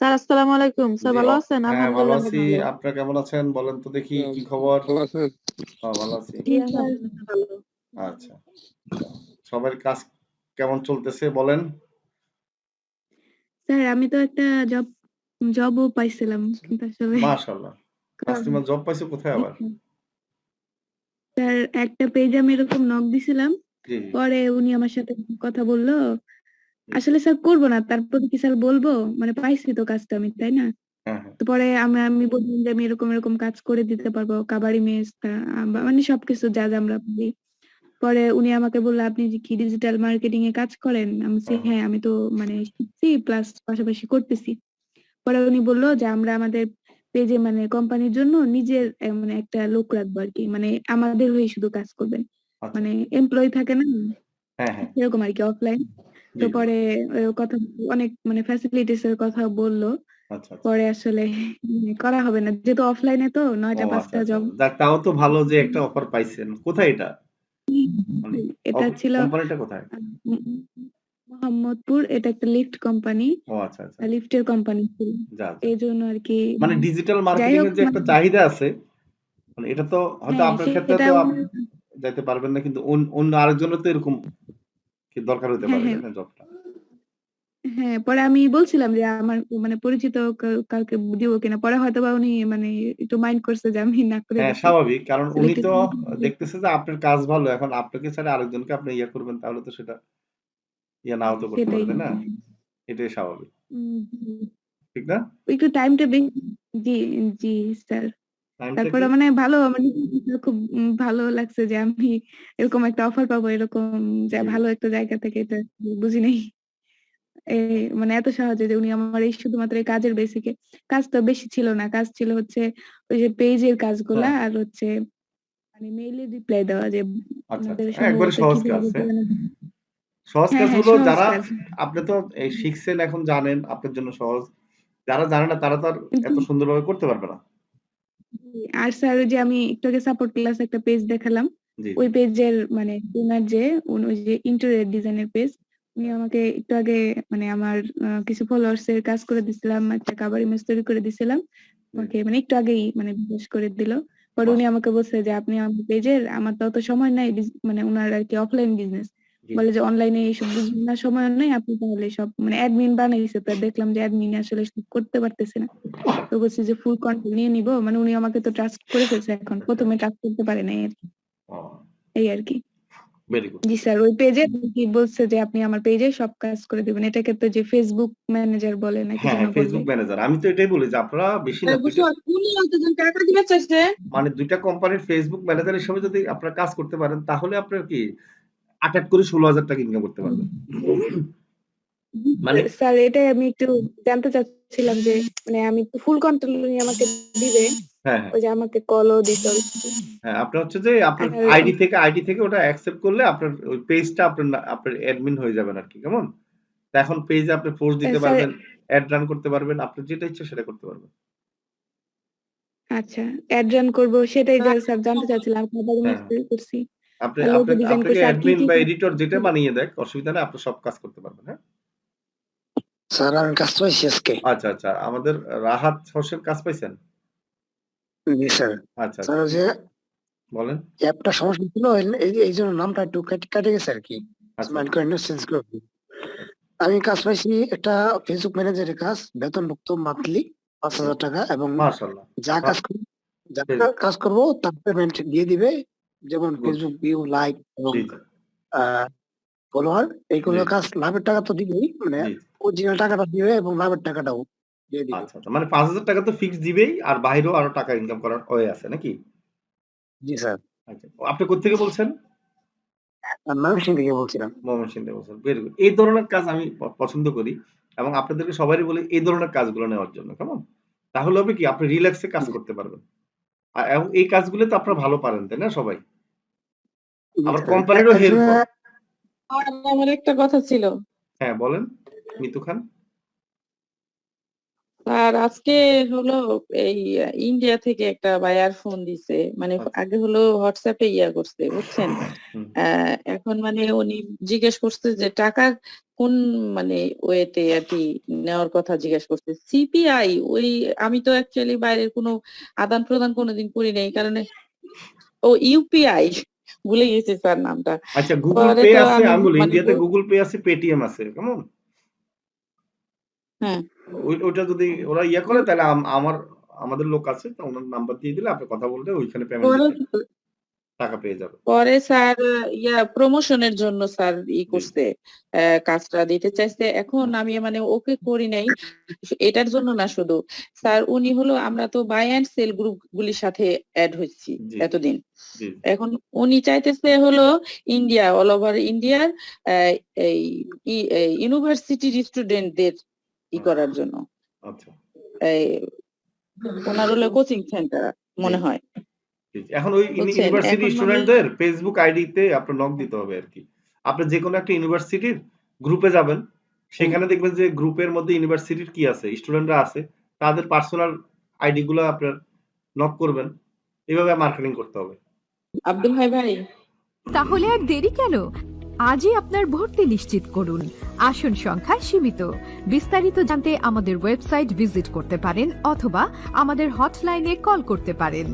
Sir আসসালামু আলাইকুম। Sir জি, ভালো আছেন? হ্যাঁ ভালো আলহামদুলিল্লাহ আছি। ভালো। আপনারা কেমন আছেন? বলেন তো দেখি কি খবর? ভালো আছেন? ভালো আছি। জি আলহামদুলিল্লাহ ভালো। আচ্ছা। সবার কাজ কেমন চলতেছে বলেন? স্যার আমি তো একটা জবও পাইছিলাম কিন্তু আসলে মাশাআল্লাহ। তাসলিমা জব পাইছো কোথায় আবার? স্যার একটা পেজে আমি এরকম নক দিছিলাম, জি, পরে উনি আমার সাথে কথা বললো। আসলে স্যার করবো না, তারপর কি স্যার বলবো, মানে পাইছি তো কাজটা আমি, তাই না? হ্যাঁ, হ্যাঁ। তো পরে আমি বললাম যে আমি এরকম এরকম কাজ করে দিতে পারবো, কাবাডি মেস মানে সবকিছু যা যা আমরা পারি। পরে উনি আমাকে বললো আপনি কি ডিজিটাল মার্কেটিং এ কাজ করেন? আমি বলছি হ্যাঁ আমি তো মানে শিখছি প্লাস পাশাপাশি করতেছি। পরে উনি বললো যে আমরা আমাদের পেজে মানে কোম্পানির জন্য নিজের মানে একটা লোক রাখবো আর কি, মানে আমাদের হয়ে শুধু কাজ করবেন, আচ্ছা। মানে এমপ্লয় থাকে না হ্যাঁ, হ্যাঁ। এরকম আর কি, অফলাইন। তো জি, জি। পরে কথা অনেক মানে ফ্যাসিলিটিস এর কথা বললো। আচ্ছা, আচ্ছা। পরে আসলে করা হবে না, যেহেতু অফলাইনে তো ও 9টা আচ্ছা, 5টা আচ্ছা। জব। যাক তাও তো ভালো যে একটা অফার পাইছেন। কোথায় এটা? মানে এটা ছিল কোম্পানিটা কোথায়? মোহাম্মদপুর, এটা একটা লিফট কোম্পানি, ও আচ্ছা, আচ্ছা। লিফটের কোম্পানি ছিল। যা, যা। এই জন্য আর কি মানে ডিজিটাল যাই মার্কেটিং হোক এর যে একটা মানে চাহিদা আছে, মানে এটা তো হয়তো হ্যাঁ আপনার ক্ষেত্রে সেটা তো যাইতে পারবেন না কিন্তু অন্য আরেকজনের তো এরকম কি দরকার হতে হ্যাঁ পারে হ্যাঁ তাই না জবটা? হ্যাঁ পরে আমি বলছিলাম যে আমার মানে পরিচিত কাউকে দিব কিনা, পরে হয়তো বা উনি মানে একটু মাইন্ড করছে যে আমি না করে হ্যাঁ দিছি। স্বাভাবিক, কারণ আসলে উনি কিছু তো দেখতেছে যে আপনার কাজ ভালো, এখন আপনাকে ছাড়া আরেকজনকে আপনি ইয়ে করবেন তাহলে তো সেটা ইয়ে নাও তো করতে পারে সেটাই তাই না? এটাই স্বাভাবিক, জি। ঠিক না? একটু টাইমটা বেশি। জি জি স্যার। টাইমটা তারপরে কি? মানে ভালো মানে খুব ভালো লাগছে যে আমি এরকম একটা অফার পাবো, এরকম যে জি, ভালো একটা জায়গা থেকে, এটা বুঝি নাই মানে এত সহজে যে উনি আমার এই শুধুমাত্র এই কাজের বেসিকে। কাজ তো বেশি ছিল না, কাজ ছিল হচ্ছে ওই যে পেজের কাজগুলা হ্যাঁ, আর হচ্ছে মানে মেইলে রিপ্লাই দেওয়া, যে আচ্ছা ওনাদের আচ্ছা, একবারে সম্ভবত সহজ কাজ। কিভাবে হ্যাঁ, জানানো। সহজ হ্যাঁ হ্যাঁ কাজগুলো সহজ যারা কাজ। আপনি তো এই শিখছেন এখন জানেন আপনার জন্য সহজ, যারা জানে না তারা তো আর কিন্তু এত সুন্দরভাবে করতে পারবে না। আর স্যার ওই যে আমি একটু আগে সাপোর্ট ক্লাস একটা পেজ দেখালাম, জি জি। ওই পেজের মানে ওনার যে ওই যে ইন্টেরিয়র ডিজাইনের পেজ, উনি আমাকে একটু আগে মানে আমার কিছু ফলোয়ার্স এর কাজ করে দিছিলাম, একটা কাভার ইমেজ তৈরি করে দিছিলাম জি, আমাকে, মানে একটু আগেই মানে বিশেষ করে দিল। পরে উনি মাশাআল্লাহ। আমাকে বলছে যে আপনি আমার পেজের, আমার তো অত সময় নাই, মানে ওনার আর কি অফলাইন বিজনেস, জি বলে যে অনলাইনে এইসব বুঝবেন না, সময় নাই, আপনি তাহলে সব মানে অ্যাডমিন বানাইছে, তো দেখলাম যে অ্যাডমিন আসলে সব করতে পারতেছে না, তো বলছি যে ফুল কন্ট্রোল নিয়ে নিব, মানে উনি আমাকে তো ট্রাস্ট করে ফেলছে, এখন প্রথমে ট্রাস্ট করতে পারে নাই আর কি, ও এই আর কি। Very good. জি স্যার, ওই পেজে কি বলছে যে আপনি আমার পেজে সব কাজ করে দিবেন, এটাকে তো যে ফেসবুক ম্যানেজার বলে নাকি হ্যাঁ যেন হ্যাঁ, বলবে। Facebook manager. আমি তো এটাই বলি যে আপনারা বেশি না দুইটা, টাকা দিবে চাইছে। মানে দুইটা কোম্পানির ফেসবুক ম্যানেজার হিসেবে যদি আপনারা কাজ করতে পারেন তাহলে আপনার কি 8 করে 16,000 টাকা ইনকাম করতে পারবেন। মানে স্যার এটাই আমি একটু জানতে চাচ্ছিলাম যে মানে আমি ফুল কন্ট্রোল উনি আমাকে দিবে, হ্যাঁ হ্যাঁ ওই যে আমাকে কলও দিত। হ্যাঁ, আপনার হচ্ছে যে আপনার আর আইডি থেকে ওটা অ্যাকসেপ্ট করলে আপনার ওই পেজটা আপনার অ্যাডমিন হয়ে যাবেন আর কি, কেমন? তো এখন পেজে আপনি পোস্ট দিতে স্যার পারবেন, অ্যাড রান করতে পারবেন, আপনার যেটা ইচ্ছা সেটা করতে পারবেন। আচ্ছা অ্যাড রান করবো, সেটাই যা স্যার জানতে চাচ্ছিলাম, খাবার হ্যাঁ হ্যাঁ। করছি আপনি আর লোগো ডিজাইন আপনাকে করছি, আর কি অ্যাডমিন কি বা এডিটর যেটা বানিয়ে দেয় অসুবিধা নেই, আপনি সব কাজ করতে পারবেন। হ্যাঁ, স্যার আমি কাজ পাইছি আজকে। আচ্ছা আচ্ছা, আমাদের রাহাত হোসেন কাজ পাইছেন? জি স্যার। আচ্ছা স্যার আচ্ছা, ওই যে বলেন। অ্যাপটা সমস্যা ছিল, এই জন্য নামটা একটু কেটে গেছে আর কি, আচ্ছা মাইন্ড আচ্ছা করে চেঞ্জ করে দিই। আমি কাজ পাইছি একটা ফেসবুক ম্যানেজারের কাজ, বেতনভুক্ত মান্থলি 5,000 টাকা, এবং মাশাআল্লাহ, যা কাজ করবো যা কাজ করবো তার পেমেন্ট দিয়ে দিবে, যেমন গুড। ফেসবুক ভিউ, লাইক এবং জি জি ফলোয়ার, জি এইগুলো কাজ। লাভের টাকা তো দিবেই, মানে জি। অরিজিনাল টাকাটা দিবে এবং লাভের টাকাটাও দিয়ে দিবে। আচ্ছা আচ্ছা, মানে 5,000 টাকা তো ফিক্স দিবেই, আর বাইরেও আরো টাকা ইনকাম করার ওয়ে আছে নাকি? জি স্যার। আচ্ছা, আপনি কোত্থেকে বলছেন? আর ময়মনসিংহ থেকে বলছিলাম। ময়মনসিংহ থেকে বলছেন, ভেরি গুড। এই ধরনের কাজ আমি পছন্দ করি এবং আপনাদেরকে সবারই বলি এই ধরনের কাজগুলো নেওয়ার জন্য, কেমন? তাহলে হবে কি আপনি রিল্যাক্সে কাজ করতে পারবেন। এবং এই কাজগুলো তো আপনারা ভালো পারেন তাই না সবাই? জি আবার স্যার। কোম্পানিরও হেল্প হয়। আমার একটা কথা ছিল। হ্যাঁ বলেন, মিতু খান। স্যার আজকে হলো এই ইন্ডিয়া থেকে একটা বায়ার ফোন দিছে, মানে আচ্ছা। আগে হলো হোয়াটসঅ্যাপে ইয়া করছে বুঝছেন। হুম। এখন মানে উনি জিজ্ঞেস করছে যে টাকা কোন মানে ওয়েতে আর কি নেওয়ার কথা জিজ্ঞেস করছে। সিপিআই ওই আমি তো অ্যাকচুয়ালি বাইরের কোনো আদান প্রদান কোনোদিন করি নাই, এই কারণে ও ইউপিআই ভুলে গেছি স্যার নামটা। আচ্ছা, গুগল পরে পে তো আছে, আমি আমি বলি মানে ইন্ডিয়াতে গুগল পে আছে, পেটিএম আছে, কেমন? হ্যাঁ ওইটা যদি ওরা ইয়া করে তাহলে আমাদের লোক আছে, তো ওনার নাম্বার দিয়ে দিলে আপনি কথা বললে ওইখানে পেমেন্ট পরে দিলে টাকা পেয়ে যাবে। পরে স্যার ইয়া প্রমোশনের জন্য স্যার জি। করছে, কাজটা দিতে চাইছে। এখন আমি মানে ওকে করি নাই এটার জন্য না, শুধু স্যার উনি হলো আমরা তো বাই অ্যান্ড সেল গ্রুপ গুলির সাথে অ্যাড হচ্ছি জি এতদিন। জি এখন উনি চাইতেছে হলো ইন্ডিয়া, অল ওভার ইন্ডিয়ার এই ইউনিভার্সিটির স্টুডেন্টদের করার জন্য। আচ্ছা। এই ওনার হলো কোচিং সেন্টার মনে হয়, জি। এখন ওই বুঝছেন। ইউনিভার্সিটি এখন মানে স্টুডেন্টদের ফেসবুক আইডিতে আপনার নক দিতে হবে আর কি। আপনি যে কোনো একটা ইউনিভার্সিটির গ্রুপে যাবেন, সেখানে দেখবেন যে গ্রুপের মধ্যে ইউনিভার্সিটির কি আছে, স্টুডেন্টরা আছে, তাদের পার্সোনাল আইডি গুলো আপনার নক করবেন। এইভাবে মার্কেটিং করতে হবে। আব্দুল ভাই তাহলে আর দেরি কেন? আজই আপনার ভর্তি নিশ্চিত করুন। আসন সংখ্যা সীমিত। বিস্তারিত জানতে আমাদের ওয়েবসাইট ভিজিট করতে পারেন অথবা আমাদের হটলাইনে কল করতে পারেন।